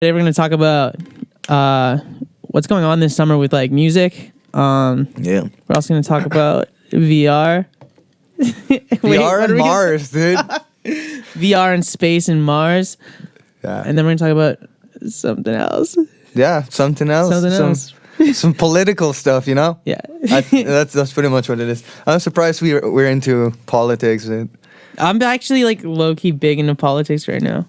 Today we're going to talk about what's going on this summer with like music. Yeah. We're also going to talk about VR. VR and Mars, dude. VR and space and Mars. Yeah. And then we're going to talk about something else. Yeah, something else. Some political stuff, you know? Yeah. That's pretty much what it is. I'm surprised we're into politics. I'm actually like low-key big into politics right now.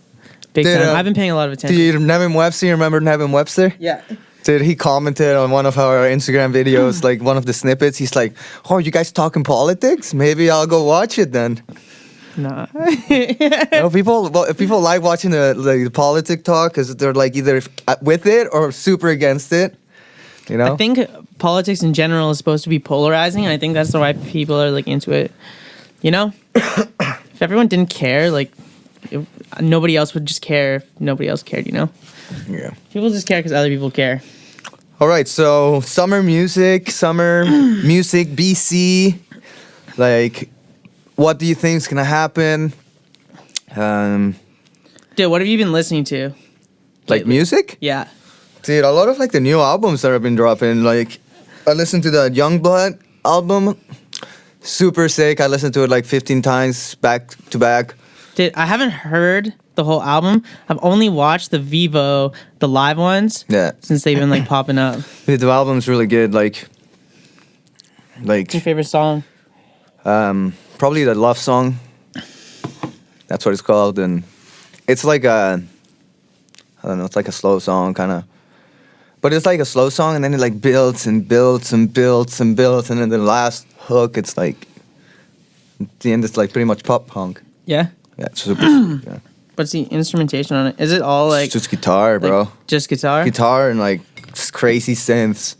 Big Dude, time. I've been paying a lot of attention. Dude, Nevin Webster, you remember Nevin Webster? Yeah. Dude, he commented on one of our Instagram videos, like one of the snippets. He's like, "Oh, you guys talking politics? Maybe I'll go watch it then." Nah. No, people like watching the politic talk because they're like either with it or super against it. You know, I think politics in general is supposed to be polarizing, and I think that's why people are like into it. You know, if everyone didn't care, like nobody else would just care if nobody else cared. You know, Yeah. people just care because other people care. All right, so summer music BC. Like, what do you think is gonna happen? Dude, what have you been listening to? Like lately? music? Yeah. Dude, a lot of like the new albums that have been dropping. Like, I listened to the Youngblood album. Super sick. I listened to it like 15 times back to back. Dude, I haven't heard the whole album. I've only watched the the live ones. Yeah. Since they've been like popping up. Dude, the album's really good. Like, What's your favorite song? probably the Love Song. That's what it's called. And it's like I don't know, it's like a slow song kind of. But it's like a slow song and then it like builds and builds and builds and builds. And then the last hook, it's like, at the end, it's like pretty much pop punk. Yeah. Yeah, it's super. Yeah. What's the instrumentation on it? Is it all like It's just guitar, bro. like, just guitar? Guitar and like crazy synths.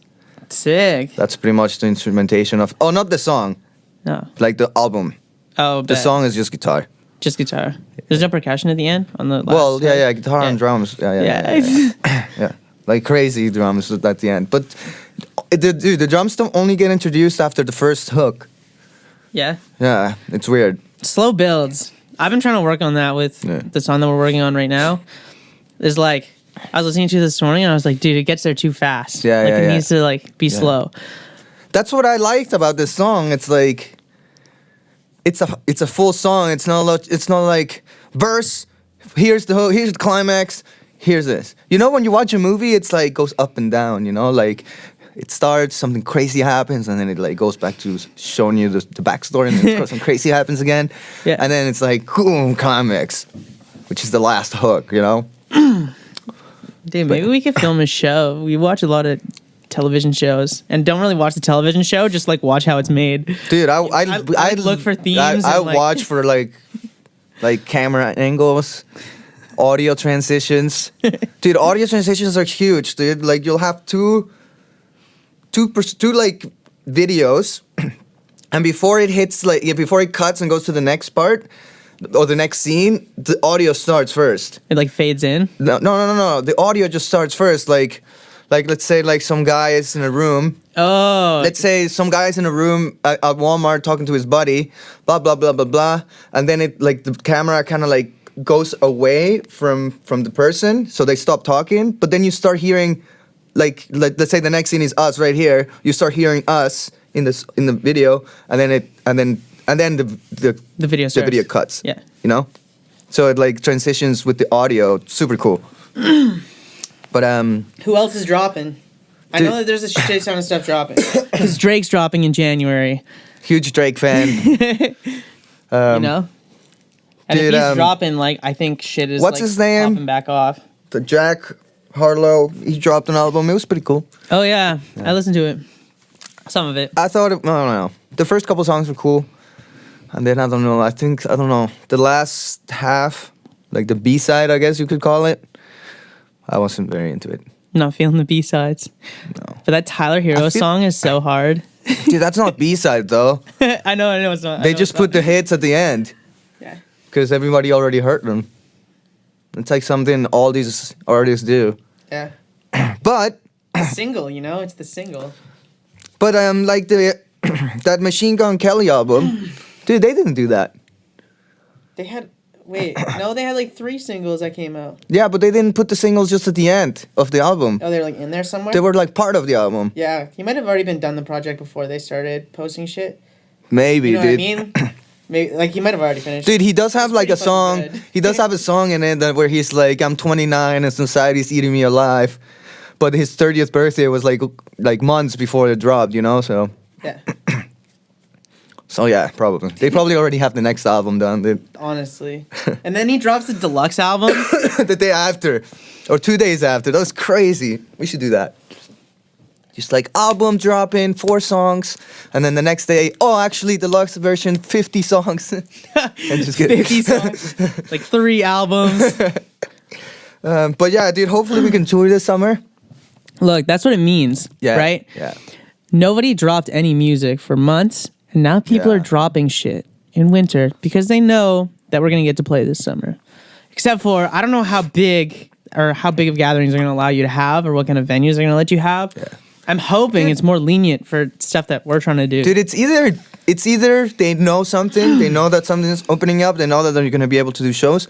Sick. That's pretty much the instrumentation of. Oh, not the song. No. Like the album. Oh, The bet. song is just guitar. Just guitar. There's no percussion at the end on the last Well, yeah, song? yeah, guitar Yeah. and drums. Yeah. Yeah. Like crazy drums at the end. But the drums don't only get introduced after the first hook. Yeah. Yeah, it's weird. Slow builds. I've been trying to work on that with the song that we're working on right now. There's like, I was listening to this morning and I was like, dude, it gets there too fast. Yeah, like yeah, it yeah. needs to like be slow. That's what I liked about this song. It's like, it's a full song. It's not like verse. Here's the hook. Here's the climax. Here's this. You know, when you watch a movie, it's like goes up and down. You know, like it starts, something crazy happens, and then it like goes back to showing you the backstory, and then something crazy happens again. Yeah. And then it's like boom, climax, which is the last hook. You know. Dude, maybe we could film a show. We watch a lot of television shows and don't really watch the television show, just like watch how it's made. Dude, I look for themes I and, like- watch for like camera angles, audio transitions. Dude, audio transitions are huge, dude. Like you'll have two like videos, and before it cuts and goes to the next part or the next scene, the audio starts first. It like fades in. No. The audio just starts first. Like let's say like some guy is in a room. Oh. Let's say some guy's in a room at Walmart talking to his buddy, blah blah blah blah blah, and then it like the camera kind of like goes away from the person, so they stop talking. But then you start hearing, like let's say the next scene is us right here. You start hearing us in the video, and then the video starts. the video cuts. Yeah. You know, so it like transitions with the audio. Super cool. But Who else is dropping? I know that there's a shit ton of stuff dropping. Because Drake's dropping in January. huge Drake fan. You know? And dude, if he's dropping, like, I think shit is what's like, his name? popping back off. The Jack Harlow, he dropped an album. It was pretty cool. Oh, yeah. I listened to it. Some of it. I thought, I don't know. The first couple songs were cool. And then, I don't know. The last half, like the B-side, I guess you could call it, I wasn't very into it. Not feeling the B-sides. No. But that Tyler Hero song is so hard. Dude, that's not B-side, though. I know it's not. They just put the hits at the end. Yeah. Because everybody already heard them. It's like something all these artists do. Yeah. But The single, you know? It's the single. But like that Machine Gun Kelly album, dude, they didn't do that. They had... Wait, no, they had like 3 singles that came out. Yeah, but they didn't put the singles just at the end of the album. Oh, they're like in there somewhere? They were like part of the album. Yeah, he might have already been done the project before they started posting shit. Maybe, You know dude. what I mean? Maybe, like, he might have already finished. Dude, he does have It's like a pretty fucking song. good. He does have a song in it that where he's like, "I'm 29 and society's eating me alive," but his 30th birthday was like months before it dropped. You know, so. Yeah, So yeah, probably. They probably already have the next album done, dude. honestly. And then he drops the deluxe album. The day after, or 2 days after. That was crazy. We should do that. Just like album dropping, 4 songs, and then the next day, oh, actually, deluxe version, 50 songs. And just get 50 songs. Like 3 albums. But yeah, dude, hopefully we can tour this summer. Look, that's what it means, Yeah. right? Yeah. Nobody dropped any music for months, and now people Yeah. are dropping shit in winter because they know that we're going to get to play this summer. Except for, I don't know how big of gatherings are going to allow you to have or what kind of venues are going to let you have. Yeah. I'm hoping it's more lenient for stuff that we're trying to do. Dude, it's either they know something, they know that something is opening up, they know that they're going to be able to do shows,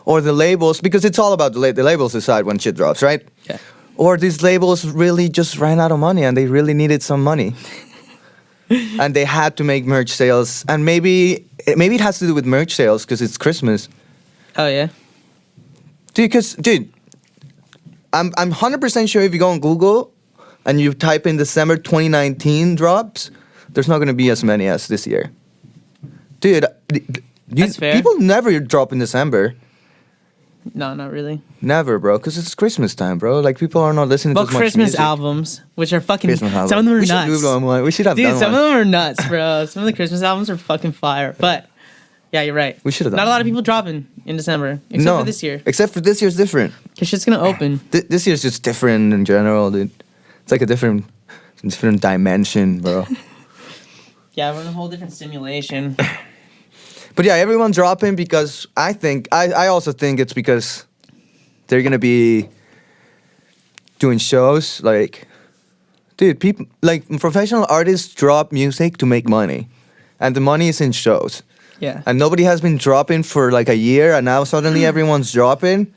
or the labels, because it's all about the labels decide when shit drops, right? Yeah. Or these labels really just ran out of money and they really needed some money. And they had to make merch sales, and maybe it has to do with merch sales because it's Christmas. Oh, yeah? Dude, I'm 100% sure if you go on Google and you type in December 2019 drops, there's not going to be as many as this year. Dude, That's fair. people never drop in December. No, not really. Never, bro, because it's Christmas time, bro. Like, people are not listening But to as much Christmas music. albums, which are fucking... Christmas album. Some of them are we nuts. Should do one. We should have Dude, done some one. of them are nuts, bro. Some of the Christmas albums are fucking fire. But, yeah, you're right. We should have done Not a lot of one. people dropping in December, except No, for this year. Except for this year's different. Because shit's going to open. This year's just different in general, dude. It's like a different dimension, bro. Yeah, we're in a whole different simulation. But yeah, everyone's dropping because I also think it's because they're gonna be doing shows. Like, dude, people like professional artists drop music to make money, and the money is in shows. Yeah. And nobody has been dropping for like a year, and now suddenly everyone's dropping.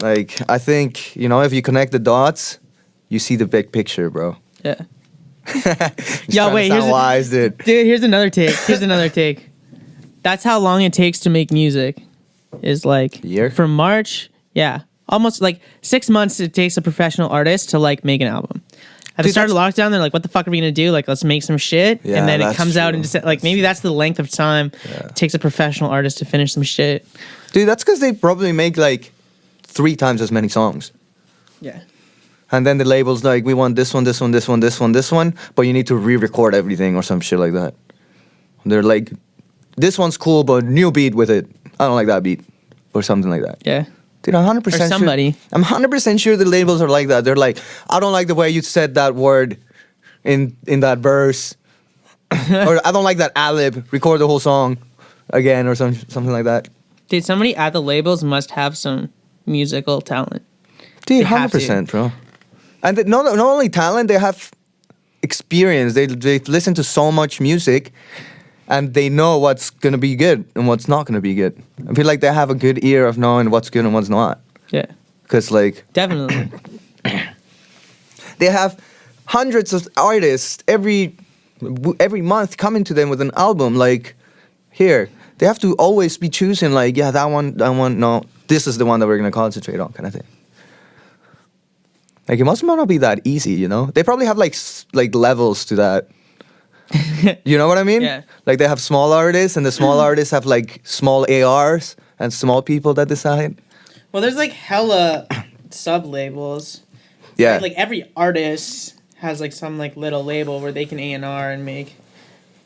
Like, I think, if you connect the dots, you see the big picture, bro. Yeah. Yeah, wait, here's here's wise, dude. Dude, here's another take. That's how long it takes to make music. Is like A year? from March, yeah, almost like 6 months it takes a professional artist to like make an album. At the Dude, start of lockdown, they're like, "What the fuck are we gonna do? Like, let's make some shit." Yeah, and then it that's comes out true. and like maybe that's the length of time it takes a professional artist to finish some shit. Dude, that's because they probably make like 3 times as many songs. Yeah. And then the label's like, we want this one, this one, this one, this one, this one, but you need to re-record everything or some shit like that. They're like, this one's cool, but new beat with it. I don't like that beat. Or something like that. Yeah. Dude, I'm 100% Or somebody. sure. I'm 100% sure the labels are like that. They're like, I don't like the way you said that word in that verse. Or I don't like that ad-lib. Record the whole song again or something like that. Dude, somebody at the labels must have some musical talent. Dude, They have 100%, bro. And not only talent, they have experience. They've listened to so much music, and they know what's gonna be good and what's not gonna be good. I feel like they have a good ear of knowing what's good and what's not. Yeah. Because like Definitely. they have hundreds of artists every month coming to them with an album. Like, here, they have to always be choosing. Like, yeah, that one. No, this is the one that we're gonna concentrate on, kind of thing. Like, it must not be that easy, They probably have like levels to that. You know what I mean? Yeah. Like, they have small artists, and the small artists have like small ARs and small people that decide. Well, there's like hella sub labels. Yeah. Like every artist has like some like little label where they can A&R and make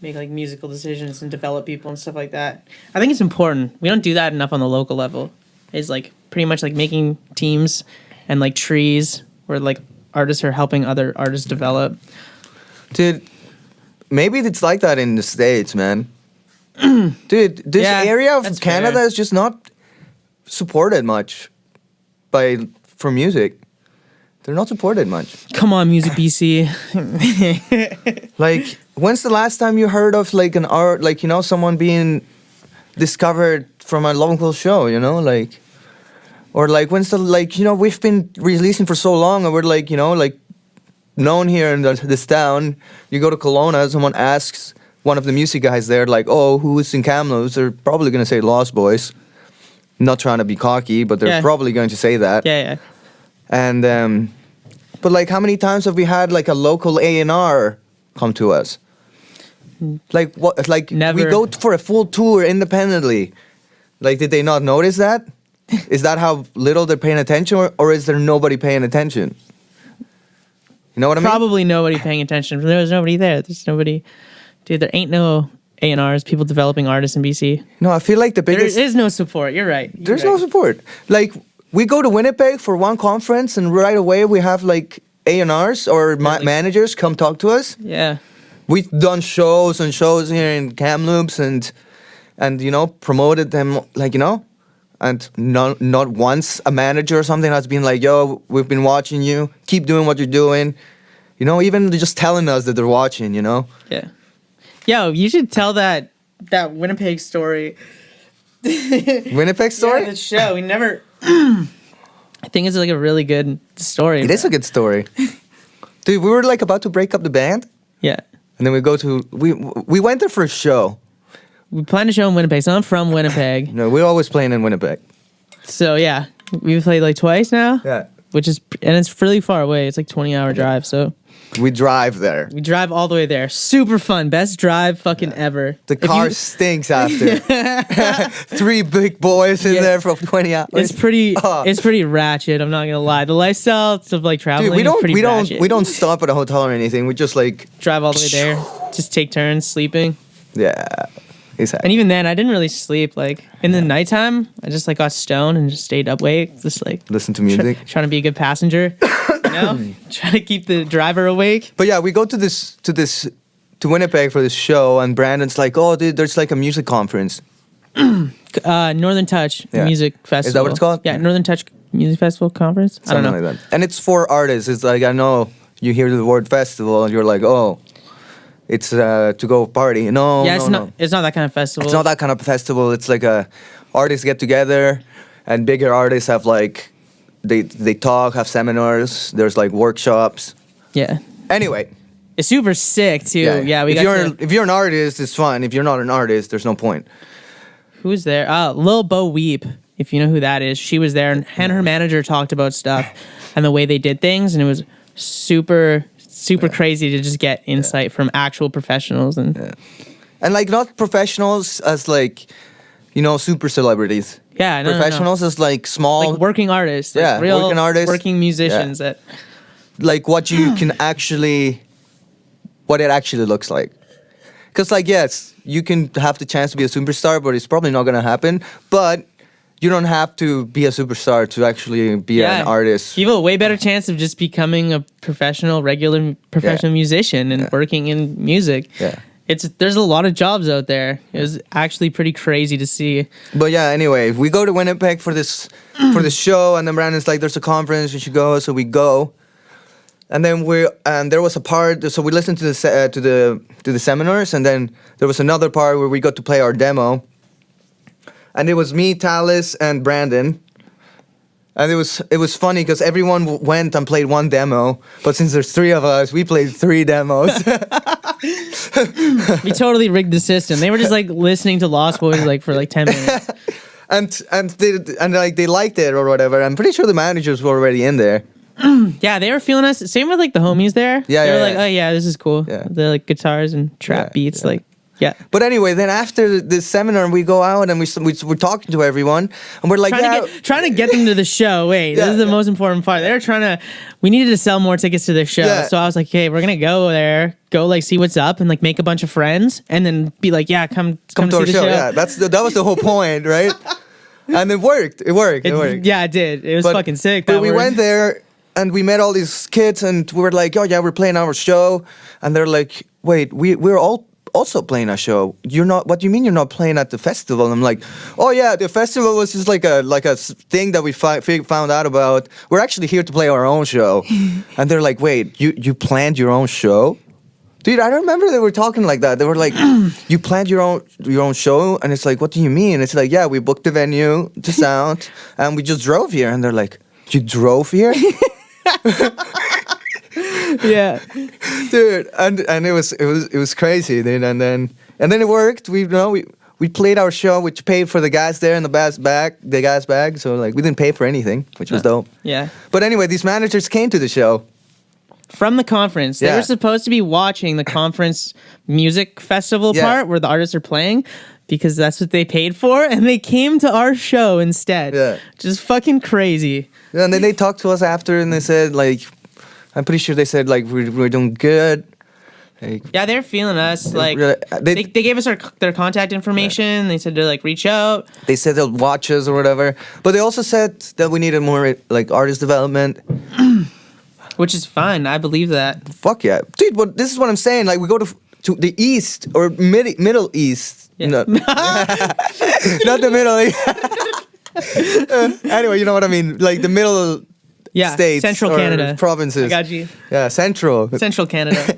like musical decisions and develop people and stuff like that. I think it's important. We don't do that enough on the local level. It's like pretty much like making teams and like trees where like artists are helping other artists develop. Dude, maybe it's like that in the States, man. Dude, this Yeah, area of that's Canada fair. is just not supported much for music. They're not supported much. Come on, Music BC. Like, when's the last time you heard of like an art, like, someone being discovered from a local show, you know, like, or like when's the, like, you know, we've been releasing for so long and we're like, you know, like known here in this town. You go to Kelowna, someone asks one of the music guys there, like, oh, who's in Kamloops? They're probably going to say Lostboys. Not trying to be cocky, but they're probably going to say that. Yeah. And, but like, how many times have we had like a local A&R come to us? Like what? Like Never. We go for a full tour independently. Like, did they not notice that? Is that how little they're paying attention, or is there nobody paying attention? You know what I mean? Probably nobody paying attention. There was nobody there. There's nobody. Dude, there ain't no A&Rs, people developing artists in BC. No, I feel like the biggest... There is no support. You're right. There's no support. Like, we go to Winnipeg for one conference, and right away we have, like, A&Rs or managers come talk to us. Yeah. We've done shows and shows here in Kamloops and you know, promoted them, like, you know, and not once a manager or something has been like, yo, we've been watching you, keep doing what you're doing, you know, even just telling us that they're watching, you know. Yeah. Yo, you should tell that Winnipeg story. Winnipeg story? Yeah, the show. We never... I think it's like a really good story. It is a good story. Dude, we were like about to break up the band. Yeah. And then we went there for a show. We planned a show in Winnipeg, so I'm from Winnipeg. No, we're always playing in Winnipeg. So yeah, we've played like twice now. Yeah. And it's really far away. It's like 20-hour drive, so... We drive there. We drive all the way there. Super fun. Best drive fucking ever. The car stinks after. 3 big boys in there for 20 hours. It's pretty ratchet, I'm not gonna lie. The lifestyle of like traveling is pretty ratchet. We don't stop at a hotel or anything. We just like drive all the way there. Just take turns sleeping. Yeah. Exactly. And even then I didn't really sleep. Like in the nighttime, I just like got stoned and just stayed up awake. Just like listen to music. Trying to be a good passenger. You know? Trying to keep the driver awake. But yeah, we go to Winnipeg for this show, and Brandon's like, oh dude, there's like a music conference. Northern Touch Music Festival. Is that what it's called? Yeah, Northern Touch Music Festival Conference. Something I don't know. like that. And it's for artists. It's like, I know you hear the word festival and you're like, oh, it's to go party. No, yeah, no. It's not that kind of festival. It's not that kind of festival. It's like artists get together, and bigger artists have like, they talk, have seminars. There's like workshops. Yeah. Anyway. It's super sick too. Yeah, if you're an artist, it's fun. If you're not an artist, there's no point. Who's there? Lil Bo Weep, if you know who that is. She was there, and her manager talked about stuff and the way they did things, and it was super crazy to just get insight from actual professionals and like not professionals as like, you know, super celebrities. Yeah, professionals as like small, like working artists. Like real working artists, working musicians that like what you can actually, what it actually looks like. Because like, yes, you can have the chance to be a superstar, but it's probably not gonna happen. But you don't have to be a superstar to actually be an artist. You have a way better chance of just becoming a regular professional musician and working in music. Yeah. There's a lot of jobs out there. It was actually pretty crazy to see. But yeah, anyway, we go to Winnipeg for this show, and then Brandon's like, there's a conference, you should go, so we go. And then there was a part, so we listened to the seminars, and then there was another part where we got to play our demo. And it was me, Talis, and Brandon. And it was funny because everyone went and played one demo, but since there's 3 of us, we played 3 demos. We totally rigged the system. They were just like listening to Lostboys like for like 10 minutes. and they liked it or whatever. I'm pretty sure the managers were already in there. Yeah, they were feeling us. Same with like the homies there. Yeah, they were like, oh yeah, this is cool. Yeah. They're like guitars and trap beats, like. Yeah. But anyway, then after this seminar, we go out and we're talking to everyone, and we're like, trying to get them to the show. Wait, this is the most important part. They were we needed to sell more tickets to the show. Yeah. So I was like, okay, we're gonna go there, like see what's up, and like make a bunch of friends, and then be like, yeah, come to our show. Yeah, that was the whole point, right? And it worked. It worked. Yeah, it did. It was fucking sick. But we went there and we met all these kids, and we were like, oh yeah, we're playing our show, and they're like, wait, we're all also playing a show. You're not. What do you mean you're not playing at the festival? And I'm like, oh yeah, the festival was just like a thing that we found out about. We're actually here to play our own show. And they're like, wait, you planned your own show? Dude, I remember they were talking like that. They were like, "You planned your own show," and it's like, "What do you mean?" It's like, "Yeah, we booked the venue, the sound, and we just drove here." And they're like, "You drove here?" Yeah. Dude, and it was crazy, dude. And then it worked. We played our show, which paid for the gas there in the gas bag. So like we didn't pay for anything, which was dope. Yeah. But anyway, these managers came to the show. From the conference. They Yeah. were supposed to be watching the conference music festival Yeah. part where the artists are playing because that's what they paid for, and they came to our show instead. Yeah. Just fucking crazy. Yeah, and then they talked to us after, and they said like, I'm pretty sure they said like we're doing good. Like, Yeah, they're feeling us. Like really- they gave us their contact information. They said to like reach out. they said they'll watch us or whatever, but they also said that we needed more like artist development. Which is fine. I believe that. Fuck yeah, dude. But this is what I'm saying. Like we go to the east or Middle East. Yeah. No. Not the Middle East. Anyway, you know what I mean. Like the middle Yeah. states, Central or Canada. provinces. I got you. Yeah, central. Central Canada.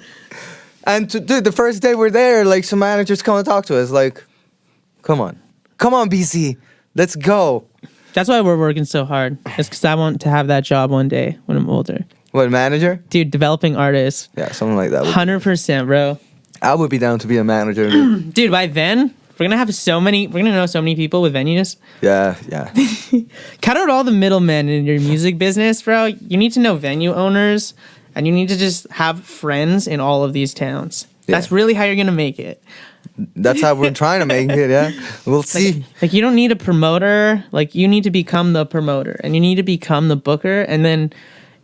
And dude, the first day we're there, like some managers come and talk to us. Like, come on, BC, let's go. That's why we're working so hard. It's because I want to have that job one day when I'm older. What, manager? Dude, developing artists. Yeah, something like that. 100%, bro. I would be down to be a manager. Dude. Dude, by then, we're gonna know so many people with venues. Yeah. Cut out all the middlemen in your music business, bro. You need to know venue owners, and you need to just have friends in all of these towns. Yeah. That's really how you're gonna make it. That's how we're trying to make it. Yeah, we'll see. Like you don't need a promoter. Like you need to become the promoter, and you need to become the booker, and then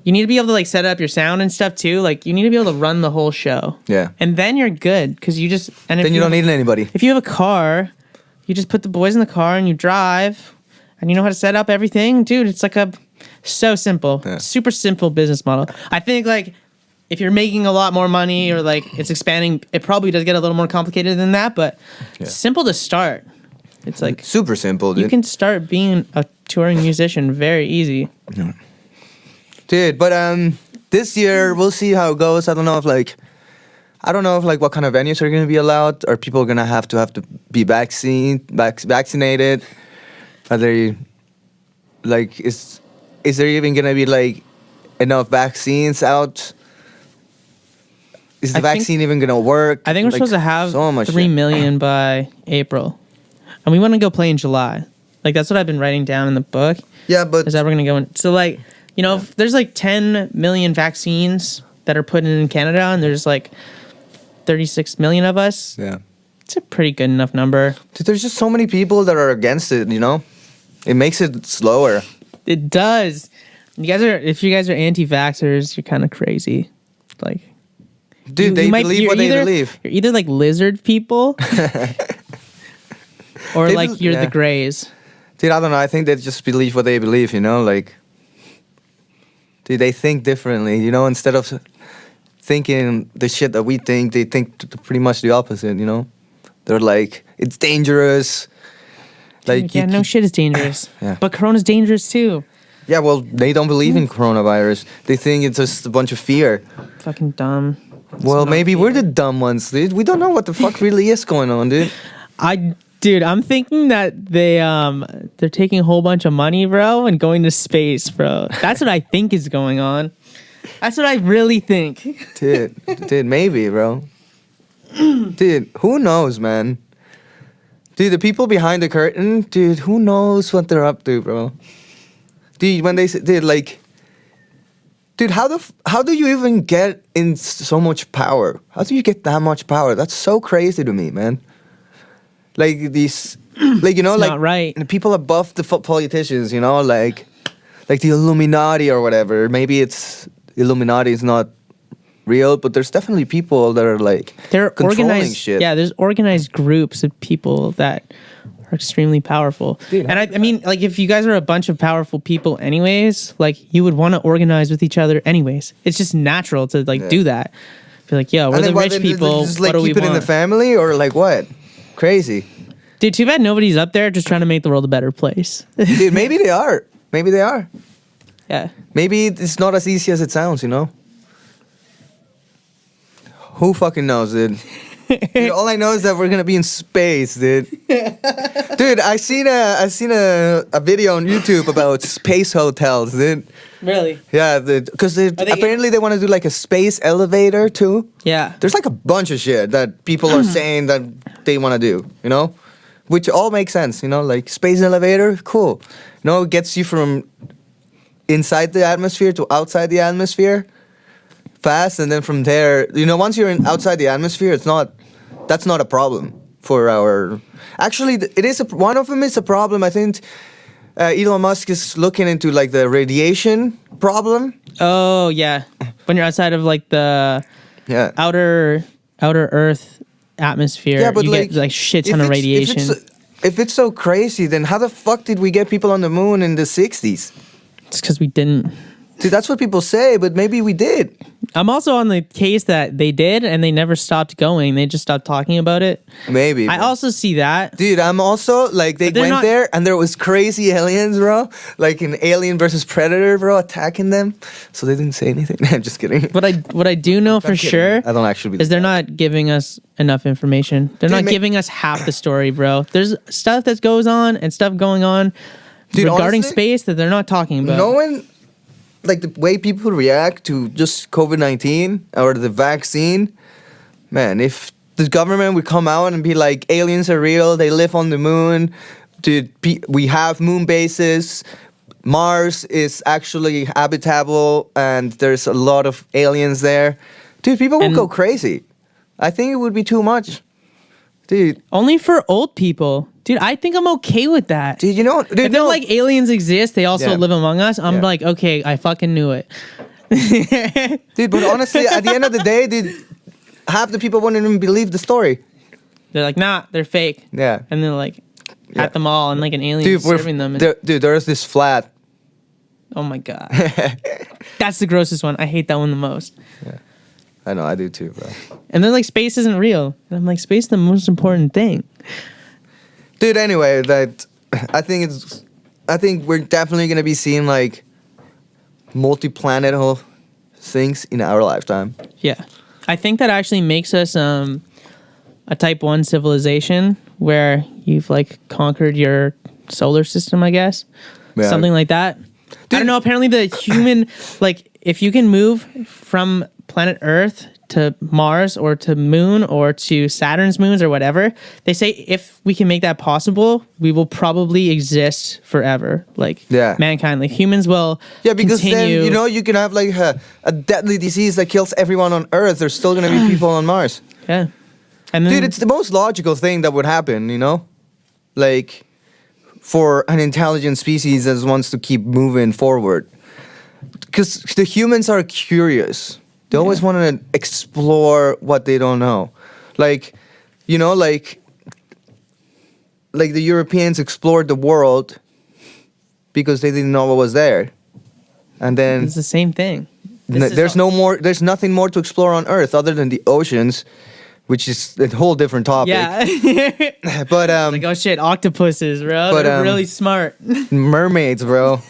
you need to be able to like set up your sound and stuff too. Like you need to be able to run the whole show. Yeah. And then you're good because you just and if Then you don't need anybody. If you have a car, you just put the boys in the car and you drive, and you know how to set up everything, dude. It's like so simple, Yeah. super simple business model. I think like if you're making a lot more money or like it's expanding, it probably does get a little more complicated than that, but it's simple to start. It's like Super simple, dude. you can start being a touring musician very easy. Dude, but this year we'll see how it goes. I don't know if like what kind of venues are going to be allowed. Are people going to have to be vaccinated? Are they like is there even going to be like enough vaccines out? Is the I think- vaccine even going to work? I think we're Like, supposed to have so much 3 shit. million by April. And we want to go play in July. Like that's what I've been writing down in the book. Yeah, but Is that we're gonna go in? So like, you know, if there's like 10 million vaccines that are put in Canada, and there's like 36 million of us. yeah. It's a pretty good enough number. Dude, there's just so many people that are against it, you know? It makes it slower. It does. If you guys are anti-vaxxers, you're kind of crazy. Like, Dude, they believe what they believe. You're either like lizard people, or They like bel- you're yeah. the Greys. Dude, I don't know. I think they just believe what they believe, you know? Like, dude, they think differently, you know? Instead of thinking the shit that we think, they think pretty much the opposite, you know? They're like, it's dangerous. Like, Yeah, no shit is dangerous. Yeah. But Corona's dangerous too. Yeah, well, they don't believe in coronavirus. They think it's just a bunch of fear. Fucking dumb. Well, not maybe fear. we're the dumb ones, dude. We don't know what the fuck really is going on, dude. Dude, I'm thinking that they're taking a whole bunch of money, bro, and going to space, bro. That's what I think is going on. That's what I really think. Dude, maybe, bro. Dude, who knows, man? Dude, the people behind the curtain, dude, who knows what they're up to, bro? Dude, when they say, dude, like, dude, how do you even get in so much power? How do you get that much power? That's so crazy to me, man. Like these, like you know, It's like not right. the people above the politicians, you know, like the Illuminati or whatever. Maybe it's Illuminati is not real, but there's definitely people that are like They're controlling organized. shit. Yeah, there's organized groups of people that are extremely powerful. Dude, and I mean, like, if you guys are a bunch of powerful people, anyways, like, you would want to organize with each other, anyways. It's just natural to like do that. Be like, yo, we're And the then what, rich then they people. just What like do we keep it in the want? family or like what? Crazy. Dude, too bad nobody's up there just trying to make the world a better place. Dude, maybe they are. Maybe they are. Yeah. Maybe it's not as easy as it sounds, you know? Who fucking knows, dude? Dude, all I know is that we're gonna be in space, dude. Dude, I seen a video on YouTube about space hotels, dude. Really? Yeah, because they- apparently they want to do like a space elevator too. Yeah. There's like a bunch of shit that people are saying that they want to do, you know, which all makes sense, you know, like space elevator, cool. You know, it gets you from inside the atmosphere to outside the atmosphere fast, and then from there, you know, once you're outside the atmosphere, that's not a problem for our. Actually, it is one of them is a problem. I think Elon Musk is looking into like the radiation problem. Oh yeah, when you're outside of like the Yeah. outer Earth atmosphere, Yeah, but you like, get like shit if ton of it's- radiation. If it's so crazy, then how the fuck did we get people on the moon in the 60s? It's because we didn't. Dude, that's what people say, but maybe we did. I'm also on the case that they did and they never stopped going. They just stopped talking about it. Maybe. I bro. also see that. Dude, I'm also like they But they're went not- there and there was crazy aliens, bro. Like an Alien versus Predator, bro, attacking them. So they didn't say anything. I'm just kidding. What I do know for I'm kidding. sure I don't actually believe is they're not giving us enough information. They're Dude, not giving us half the story, bro. There's stuff that goes on and stuff going on Dude, regarding honestly, space that they're not talking about. knowing like the way people react to just COVID-19 or the vaccine, man, if the government would come out and be like, aliens are real, they live on the moon, dude, we have moon bases, Mars is actually habitable, and there's a lot of aliens there, dude, people would And- go crazy. I think it would be too much, dude. Only for old people. Dude, I think I'm okay with that. Dude, you know, dude, If they're no. like aliens exist, they also Yeah. live among us. I'm Yeah. like, okay, I fucking knew it. Dude, but honestly, at the end of the day, dude, half the people wouldn't even believe the story. They're like, nah, they're fake. Yeah. And they're like Yeah. at them all and like an alien Dude, serving them. And, dude, there's this flat. oh my god, that's the grossest one. I hate that one the most. I know, I do too, bro. And they're like, space isn't real. And I'm like, space is the most important thing. Dude, anyway, I think we're definitely gonna be seeing like multi-planetal things in our lifetime. Yeah, I think that actually makes us a type 1 civilization where you've like conquered your solar system, I guess. Yeah. Something like that. I Dude. don't know. Apparently, the human, like, if you can move from planet Earth to Mars or to Moon or to Saturn's moons or whatever, they say if we can make that possible, we will probably exist forever. Like, Yeah. mankind, like humans will Yeah, because continue. then, you know, you can have like a deadly disease that kills everyone on Earth. There's still gonna be people on Mars. Yeah. And then, Dude, it's the most logical thing that would happen, you know? Like, for an intelligent species that wants to keep moving forward. Because the humans are curious. They always want to explore what they don't know. Like, you know, like the Europeans explored the world because they didn't know what was there. And then it's the same thing. This is there's nothing more to explore on Earth other than the oceans, which is a whole different topic. Yeah. But Like, oh shit, octopuses, bro. But, They're really smart. mermaids, bro.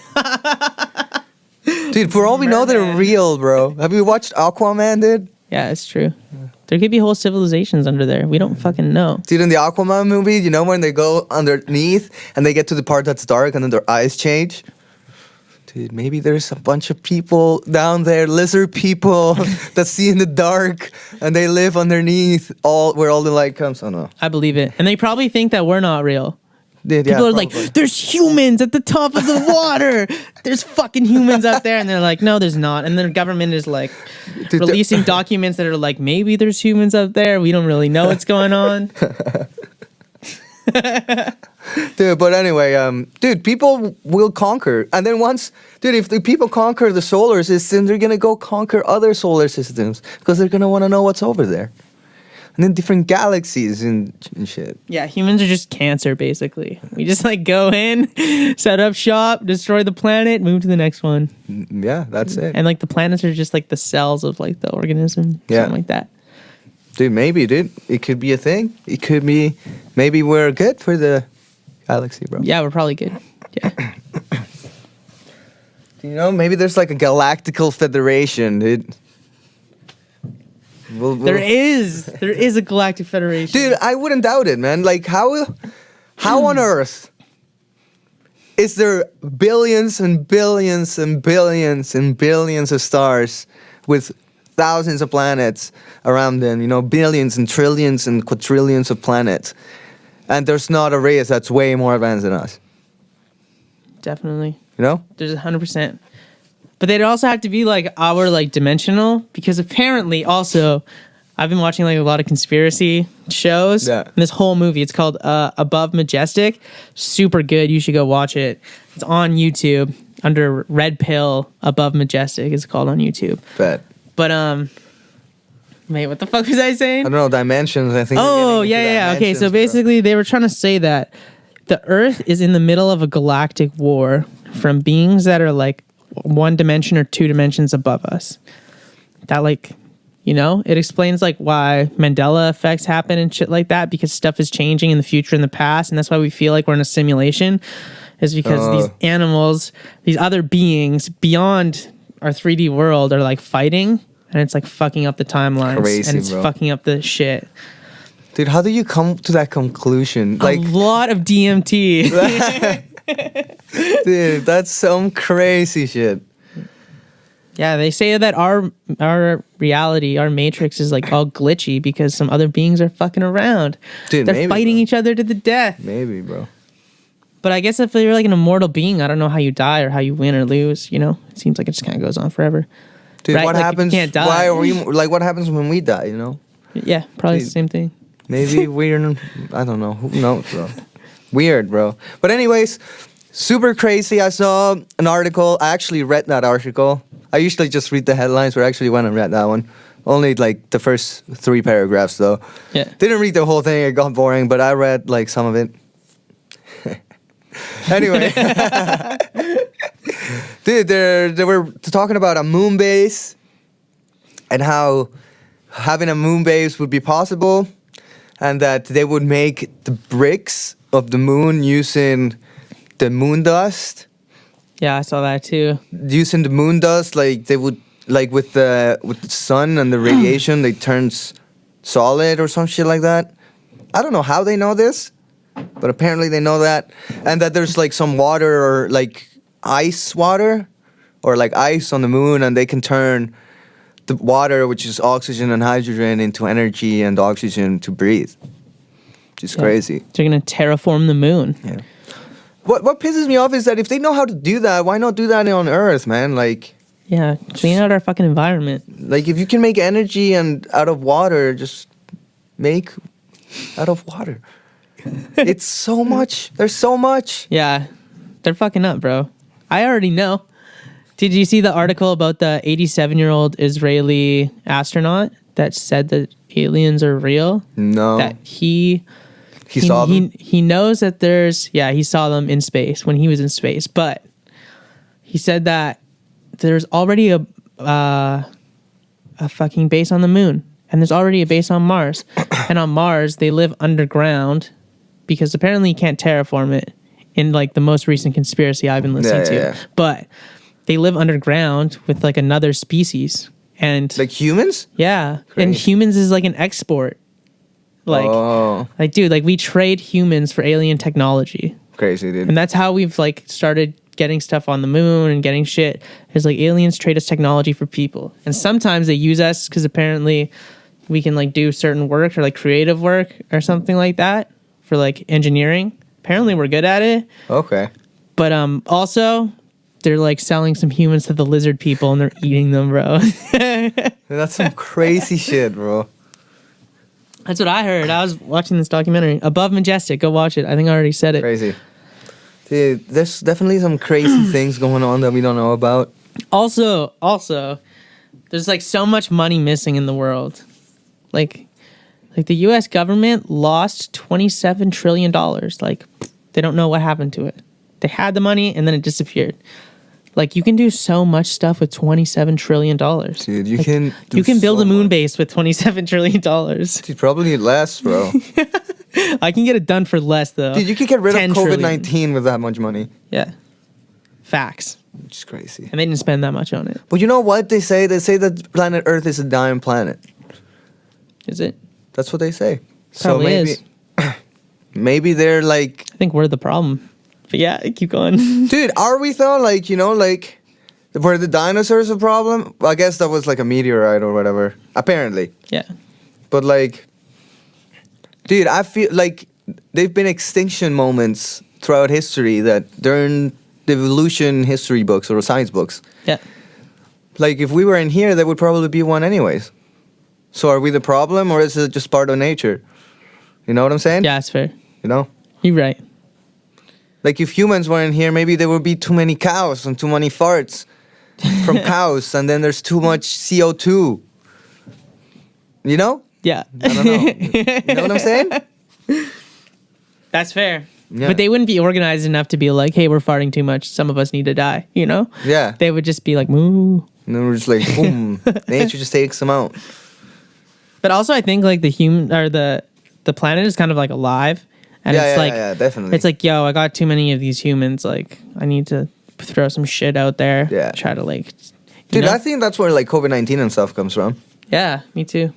Dude, for all we know, they're Merman. real, bro. Have you watched Aquaman, dude? Yeah, it's true. There could be whole civilizations under there. We don't fucking know. Dude, in the Aquaman movie, you know when they go underneath and they get to the part that's dark and then their eyes change? Dude, maybe there's a bunch of people down there, lizard people, that see in the dark and they live underneath where all the light comes. Oh, no. I believe it. And they probably think that we're not real. Dude, People yeah, are probably. like, there's humans at the top of the water. There's fucking humans out there. And they're like, no, there's not. And then the government is like Dude, releasing documents that are like, maybe there's humans out there. We don't really know what's going on. Dude, but anyway, dude, people will conquer. And then if the people conquer the solar system, they're gonna go conquer other solar systems because they're gonna wanna know what's over there. And then different galaxies and shit. Yeah, humans are just cancer, basically. We just like go in, set up shop, destroy the planet, move to the next one. Yeah, that's it. And like the planets are just like the cells of like the organism, Yeah. something like that. Dude, maybe, dude. It could be a thing. It could be, maybe we're good for the galaxy, bro. Yeah, we're probably good. Yeah. You know, maybe there's like a galactical federation, dude. There is a galactic federation. Dude, I wouldn't doubt it, man. Like, how on earth is there billions and billions and billions and billions of stars with thousands of planets around them, you know, billions and trillions and quadrillions of planets, and there's not a race that's way more advanced than us? Definitely. You know? There's 100%. But they'd also have to be like our like dimensional, because apparently also I've been watching like a lot of conspiracy shows. Yeah. And this whole movie, it's called Above Majestic. Super good. You should go watch it. It's on YouTube under Red Pill Above Majestic. It's called on YouTube. Bet. But wait, what the fuck was I saying? I don't know, dimensions, I think. Oh, yeah. Okay, so basically they were trying to say that the Earth is in the middle of a galactic war from beings that are like 1 dimension or 2 dimensions above us. That like, you know, it explains like why Mandela effects happen and shit like that, because stuff is changing in the future and the past, and that's why we feel like we're in a simulation, is because these animals, these other beings beyond our 3D world are like fighting, and it's like fucking up the timelines. Crazy, and it's bro. fucking up the shit. Dude, how do you come to that conclusion? A lot of DMT. Dude, that's some crazy shit. Yeah, they say that our reality, our matrix is like all glitchy because some other beings are fucking around. Dude, they're maybe, fighting bro. each other to the death. Maybe, bro. But I guess if you're like an immortal being, I don't know how you die or how you win or lose. You know, it seems like it just kind of goes on forever. Dude, Right? what Like, if you happens? can't die. Why are we like? What happens when we die? You know? Yeah, probably Dude. the same thing. Maybe we're. I don't know. Who knows, bro? Weird, bro. But anyways, super crazy. I saw an article. I actually read that article. I usually just read the headlines, but I actually went and read that one. Only like the first 3 paragraphs, though. Yeah. Didn't read the whole thing. It got boring, but I read like some of it. Anyway, dude, they were talking about a moon base and how having a moon base would be possible, and that they would make the bricks of the moon using the moon dust. Yeah, I saw that too. Using the moon dust, like they would, like with the sun and the radiation, they turn solid or some shit like that. I don't know how they know this, but apparently they know that, and that there's like some water or like ice water, or like ice on the moon, and they can turn the water, which is oxygen and hydrogen, into energy and oxygen to breathe. Which is crazy. They're gonna terraform the moon. Yeah. What pisses me off is that if they know how to do that, why not do that on Earth, man? Like, Yeah, clean out our fucking environment. like if you can make energy and out of water, just make out of water. It's so much. There's so much. Yeah, they're fucking up, bro. I already know. Did you see the article about the 87-year-old Israeli astronaut that said that aliens are real? No. That he saw them? He knows that he saw them in space when he was in space, but he said that there's already a fucking base on the moon, and there's already a base on Mars. And on Mars, they live underground because apparently you can't terraform it in like the most recent conspiracy I've been listening to. Yeah. But they live underground with like another species. And Like humans? yeah, and Crazy. humans is like an export. Like, dude, like we trade humans for alien technology. Crazy, dude. And that's how we've like started getting stuff on the moon and getting shit. Is like aliens trade us technology for people. And sometimes they use us because apparently we can like do certain work or like creative work or something like that for like engineering. Apparently we're good at it. Okay. But also they're like selling some humans to the lizard people and they're eating them, bro. That's some crazy shit, bro. That's what I heard. I was watching this documentary. Above Majestic. Go watch it. I think I already said it. Crazy. Dude, there's definitely some crazy things going on that we don't know about. Also, there's like so much money missing in the world. Like the US government lost $27 trillion. Like they don't know what happened to it. They had the money and then it disappeared. Like you can do so much stuff with $27 trillion. Dude, you You can build so a moon much. base with $27 trillion. Dude, probably less, bro. I can get it done for less though. Dude, you could get rid of 10 trillion. COVID-19 with that much money. Yeah. Facts. Which is crazy. And they didn't spend that much on it. But you know what they say? They say that planet Earth is a dying planet. Is it? That's what they say. Probably maybe, is. maybe they're like, I think we're the problem. But yeah, keep going. dude, are we though? Like, you know, like, were the dinosaurs a problem? I guess that was like a meteorite or whatever. Apparently. Yeah. But like, dude, I feel like they've been extinction moments throughout history that they're in the evolution history books or science books. Yeah. Like, if we were in here, there would probably be one anyways. So are we the problem, or is it just part of nature? You know what I'm saying? Yeah, it's fair. You know? You're right. Like, if humans weren't here, maybe there would be too many cows and too many farts from cows, and then there's too much CO2. You know? Yeah. I don't know. You know what I'm saying? That's fair. Yeah. But they wouldn't be organized enough to be like, hey, we're farting too much. Some of us need to die, you know? Yeah. They would just be like, moo. And then we're just like, boom. Nature just takes them out. But also, I think like the human or the planet is kind of like alive. And it's like, yeah, definitely. it's like, yo, I got too many of these humans. Like, I need to throw some shit out there. Yeah. Try to like, Dude, know? I think that's where like COVID-19 and stuff comes from. Yeah, me too.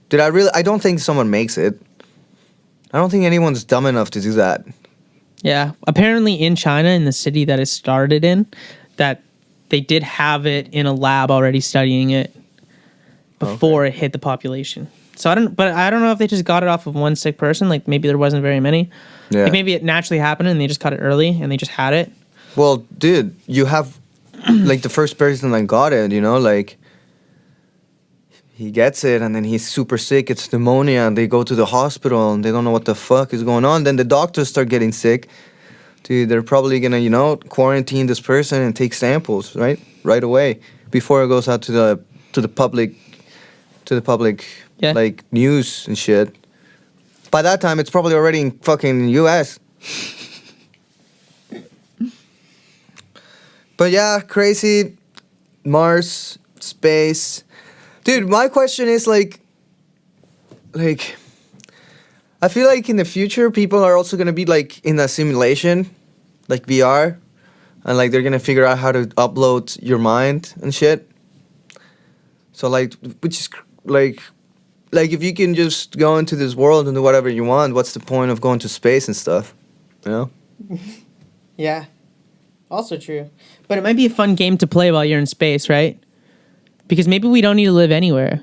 Dude, I don't think someone makes it. I don't think anyone's dumb enough to do that. Yeah. Apparently in China, in the city that it started in, that they did have it in a lab already studying it before it hit the population. So I don't know if they just got it off of one sick person. Like maybe there wasn't very many. Yeah. Like maybe it naturally happened and they just caught it early and they just had it. Well, dude, you have like the first person that got it, you know, like he gets it and then he's super sick. It's pneumonia and they go to the hospital and they don't know what the fuck is going on. Then the doctors start getting sick. Dude, they're probably gonna, you know, quarantine this person and take samples, right away before it goes out to the public, Yeah. like news and shit. By that time, it's probably already in fucking U.S. But yeah, crazy. Mars, space. Dude, my question is like, I feel like in the future, people are also gonna be like in a simulation, like VR, and like they're gonna figure out how to upload your mind and shit. So like, which is like if you can just go into this world and do whatever you want, what's the point of going to space and stuff? You know? Yeah. Also true. But it might be a fun game to play while you're in space, right? Because maybe we don't need to live anywhere.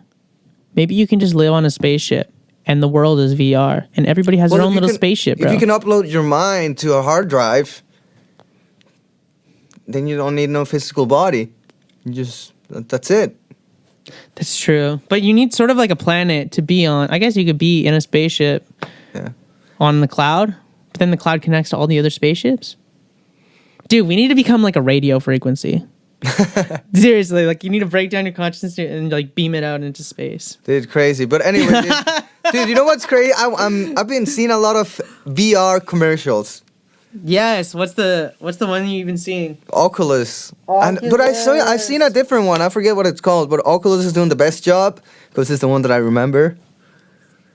Maybe you can just live on a spaceship and the world is VR and everybody has their own little spaceship, bro. If you can upload your mind to a hard drive, then you don't need no physical body. You just, that's it. That's true. But you need sort of like a planet to be on. I guess you could be in a spaceship on the cloud, but then the cloud connects to all the other spaceships. Dude, we need to become like a radio frequency. Seriously, like you need to break down your consciousness and like beam it out into space. Dude, crazy. But anyway, dude, you know what's crazy? I've been seeing a lot of VR commercials. Yes. What's the one you've been seeing? Oculus. But I've seen a different one. I forget what it's called, but Oculus is doing the best job because it's the one that I remember.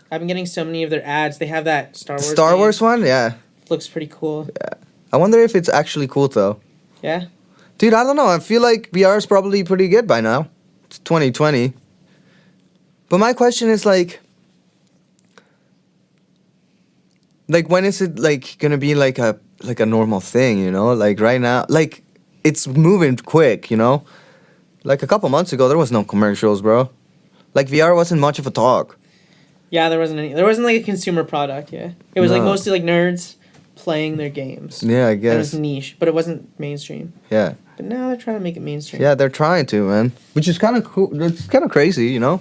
I've been getting so many of their ads. They have that Star Wars. Star Wars one, yeah. Looks pretty cool. Yeah. I wonder if it's actually cool though. Yeah. Dude, I don't know. I feel like VR is probably pretty good by now. It's 2020. But my question is like when is it like gonna be like a normal thing, you know? Like right now, like it's moving quick, you know? Like a couple months ago, there was no commercials, bro. Like VR wasn't much of a talk. Yeah, there wasn't any. There wasn't like a consumer product. Yeah, it was like mostly like nerds playing their games. Yeah, I guess. It was niche, but it wasn't mainstream. Yeah. But now they're trying to make it mainstream. Yeah, they're trying to, man. Which is kind of cool. It's kind of crazy, you know?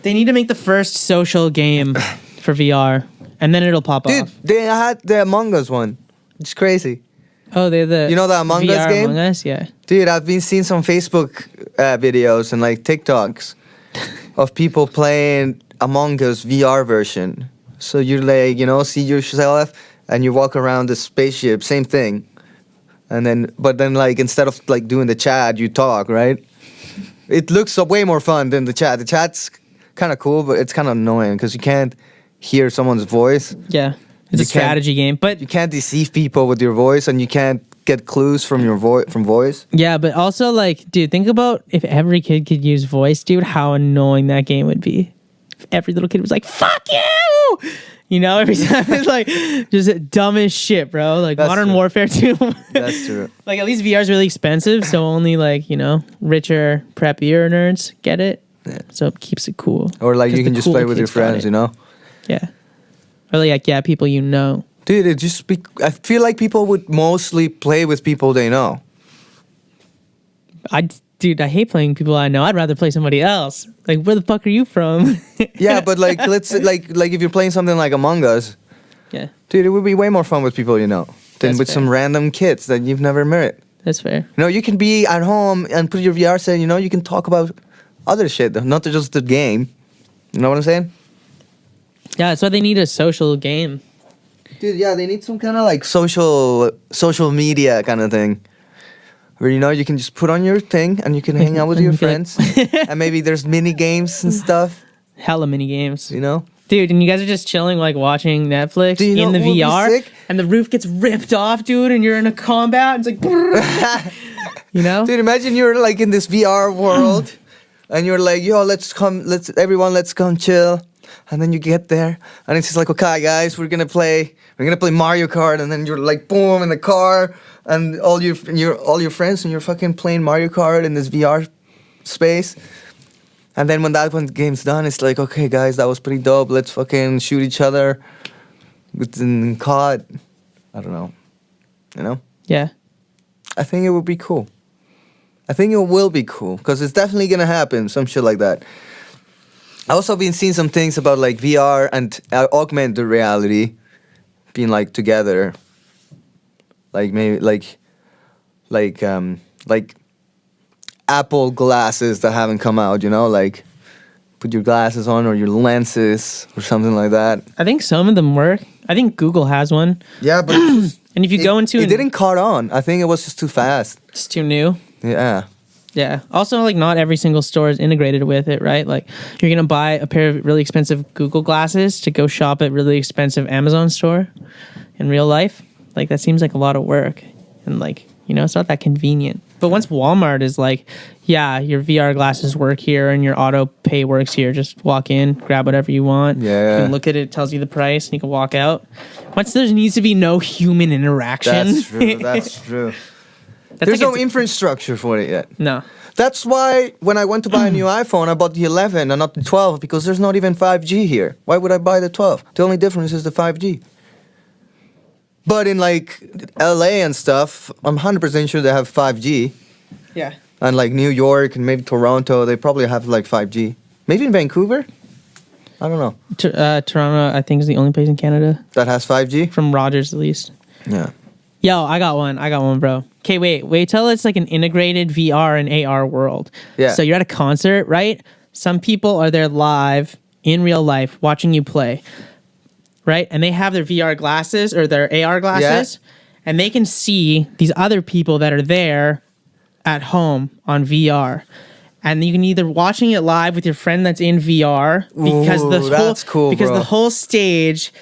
They need to make the first social game for VR, and then it'll pop Dude, off. they had the Among Us one. It's crazy. Oh, they're the You know the Among Us VR game? Among Us, yeah. Dude, I've been seeing some Facebook videos and like TikToks of people playing Among Us VR version. So you like, you know, see yourself and you walk around the spaceship, same thing. But then like instead of like doing the chat, you talk, right? It looks way more fun than the chat. The chat's kind of cool, but it's kind of annoying because you can't hear someone's voice. Yeah, it's a strategy game, but you can't deceive people with your voice, and you can't get clues from your voice. Yeah, but also like, dude, think about if every kid could use voice, dude. How annoying that game would be. If every little kid was like, "Fuck you!" You know, every time it's like just dumb as shit, bro. Like That's Modern true. Warfare 2. That's true. Like at least VR is really expensive, so only like, you know, richer, preppier nerds get it. Yeah. So it keeps it cool. Or like 'Cause you the can just cool play with your kids got friends, it. you know? Yeah. Or like, yeah, people you know. Dude, it just be, I feel like people would mostly play with people they know. Dude, I hate playing people I know. I'd rather play somebody else. Like, where the fuck are you from? Yeah, but like let's like if you're playing something like Among Us, Yeah, dude, it would be way more fun with people you know than That's with fair. some random kids that you've never met. that's fair. You know, you can be at home and put your VR set, you know, you can talk about other shit, not just the game. You know what I'm saying? Yeah, that's why they need a social game. Dude, yeah, they need some kind of like social media kind of thing. Where, you know, you can just put on your thing and you can hang out with And your you feel like- friends. And maybe there's mini games and stuff, Hella mini games. you know? Dude, and you guys are just chilling, like watching Netflix Do you know in the what would be VR, sick? and the roof gets ripped off, dude, and you're in a combat. It's like, you know? Dude, imagine you're like in this VR world and you're like, yo, let's come chill. And then you get there and it's just like, okay, guys, we're gonna play Mario Kart, and then you're like, boom, in the car, and all your friends, and you're fucking playing Mario Kart in this VR space. And then when that one game's done, it's like, okay, guys, that was pretty dope. Let's fucking shoot each other within COD. I don't know, you know. Yeah. I think it would be cool. I think it will be cool because it's definitely gonna happen. Some shit like that. I also been seeing some things about like VR and augmented reality being like together. Like maybe like Apple glasses that haven't come out. You know, like put your glasses on or your lenses or something like that. I think some of them work. I think Google has one. Yeah, but And if you go into it didn't caught on. I think it was just too fast. it's too new. Yeah. Yeah. Also, like, not every single store is integrated with it, right? Like, you're gonna buy a pair of really expensive Google glasses to go shop at really expensive Amazon store in real life. Like, that seems like a lot of work, and like, you know, it's not that convenient. But once Walmart is like, yeah, your VR glasses work here and your auto pay works here. Just walk in, grab whatever you want. Yeah. You can look at it, it tells you the price, and you can walk out. Once there needs to be no human interaction. That's true. That's true. That's There's like no it's- infrastructure for it yet. no. That's why when I went to buy a new iPhone, I bought the 11 and not the 12 because there's not even 5G here. Why would I buy the 12? The only difference is the 5G. But in like LA and stuff, I'm 100% sure they have 5G. Yeah. And like New York and maybe Toronto, they probably have like 5G. Maybe in Vancouver? I don't know. Toronto, I think, is the only place in Canada That has 5G? from Rogers, at least. Yeah. Yo, I got one, bro. Okay, wait till it's like an integrated VR and AR world. Yeah. So you're at a concert, right? Some people are there live in real life watching you play, right? And they have their VR glasses or their AR glasses, and they can see these other people that are there at home on VR. And you can either watching it live with your friend that's in VR because Ooh, that's cool, because bro. the whole stage